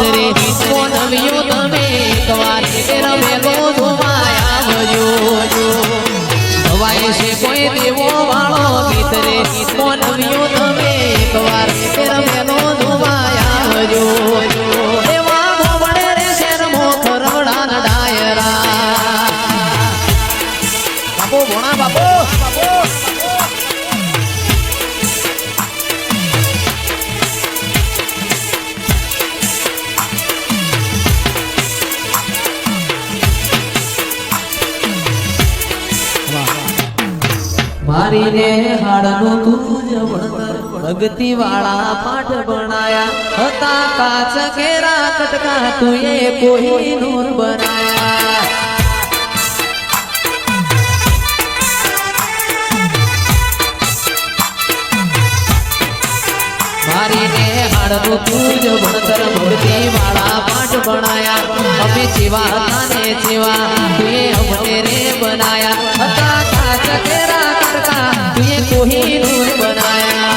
ગીતરે મોનવ્યો તમે એકવાર રમેલો ધુમાયા ભજો હવાય છે કોઈ દેવો વાળો ગીતરે મોનવ્યો તમે એકવાર રમેલો ધુમાયા ભજો એવા ગોમડે રે શેર મોખરવડા ના ડાયરા બાપો ભોણા બાપો મારી રે હાડનું તું જ ભણતર ભક્તિ વાળા પાઠ ભણાયા હતા કાચ કેરા કટકા તુએ કોઈ નૂર બનાયા મારી રે હાડનું તું જ ભણતર ભક્તિ વાળા પાઠ ભણાયા અમે જેવા હતા ને જેવા તુએ અમને રે બનાયા હતા કાચ કેરા तुझे कोई नूर बनाया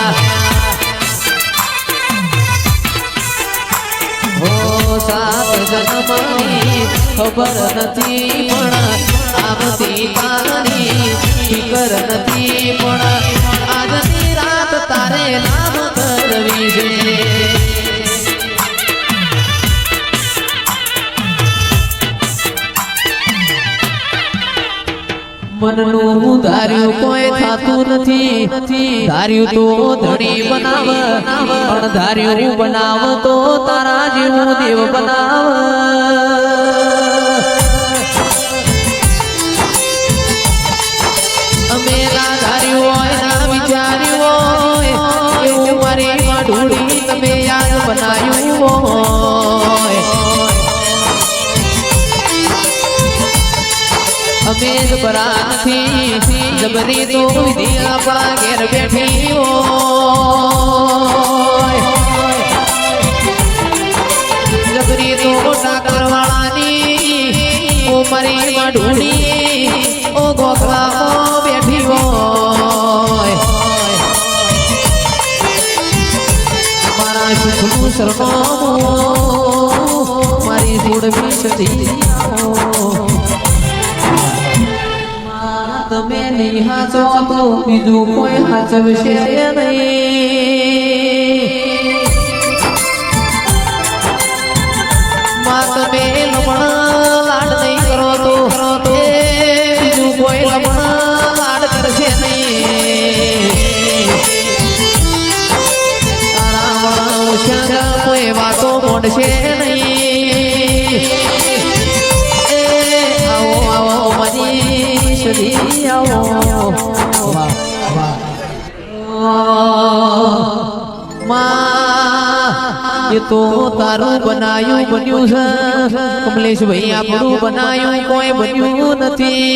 हो सात जन्मनी खबर नथी पण आवती कालनी फिकर नथी पण આજની રાત તારે નામ કરવી છે મનનું ધાર્યું કોઈ થાતું નથી ધાર્યું તો ધણી બનાવ પણ ધાર્યું બનાવ તો તારા જેવું દેવ બનાવ અમે ના ધાર્યું હોય ના વિચાર્યું હોય એવું મારી માં ઢોળી તમે યાદ બનાવ્યું હોય અમે જબરા નથી જબરી તો વિધિ આપણા ઘેર બેઠી હોય જબરી તો ઠાકર વાળાની ઓ મારી માઢુડી ઓ ગોખલામાં બેઠી હોય મારા સુખનું સરનામું મારી જોડવી સધી તમે નહીં હાચો તો બીજું કોઈ હાચવશે નહીં માં તમે લમણ લાડ નહીં કરો તો બીજું કોઈ લમણ લાડ કરશે નહીં તારા વણ કોઈ વાતો મોડશે નહીં આવો આવો મની ये तो तारू बनाયું બન્યું છે કમલેશ ભાઈ આપણું બનાયું કોઈ બન્યું નથી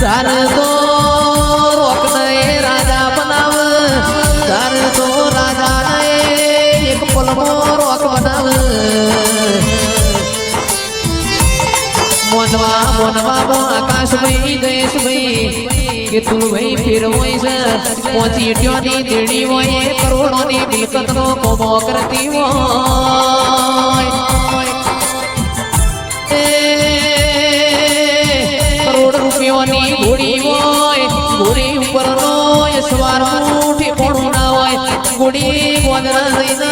તાર તો રોકને રાજા બનાવ તાર તો રાજા ને એક પલમો રોક બનાવ મોનવા મોનવા આકાશ ભાઈ દેશ ભાઈ કે તું ભાઈ ફેર હોય છે પહોંચી ટ્યોની દેડી હોય કરોડોની મિલકતનો કોમો કરતી હોય કરોડ રૂપિયોની ઘોડી હોય ઘોડી ઉપરનો સવાર ઉઠી પોણું ના હોય ઘોડી ગોદરા જઈને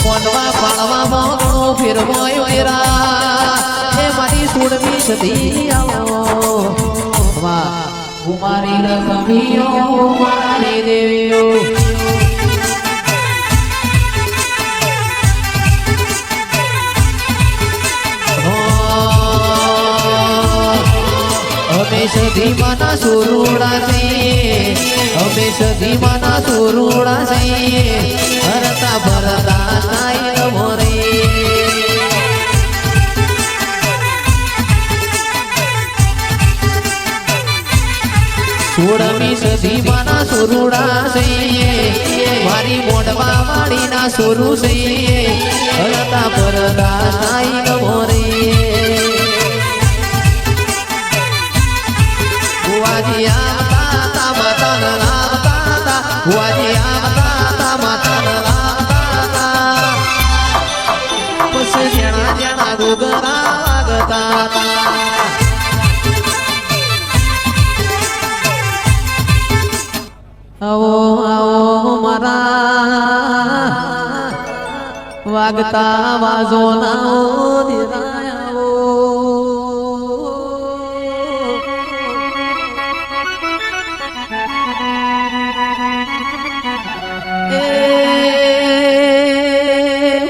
મોનવા પાળવામાં ઘણો ફેરવાયો એરા એ મારી સોડવી સધી આવો વાહ કુમારી રખમીઓ મારી દેવીઓ અમે સધી માના સુરુડા છીએ અમે સધી માના સુરુડા છીએ ભરતા ભરતા નાઈ મોરે સોળમી સદી માના સોરુડા છે મારી મોઢવા વાળીના સોરુ છે હલતા પરદા નાઈ મોરે બુવાજી આ બસ જેણા જેણા ગુગરા વાગતા આવો આવો મારા વાગતા વાજો નાઓ દિરાયાઓ એ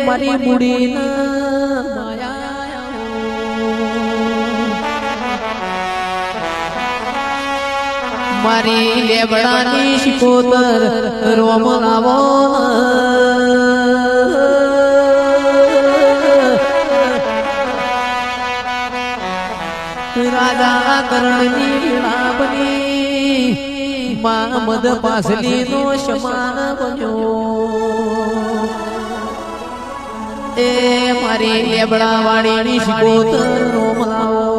મારી બુડી મારી લેબડાની શિકોતર રોમ લાવો રાજા કરણની લાભની મામદ પાસલી નો સમાન બન્યો એ મારી લેબડા વાળીની શિકોતર રોમ લાવો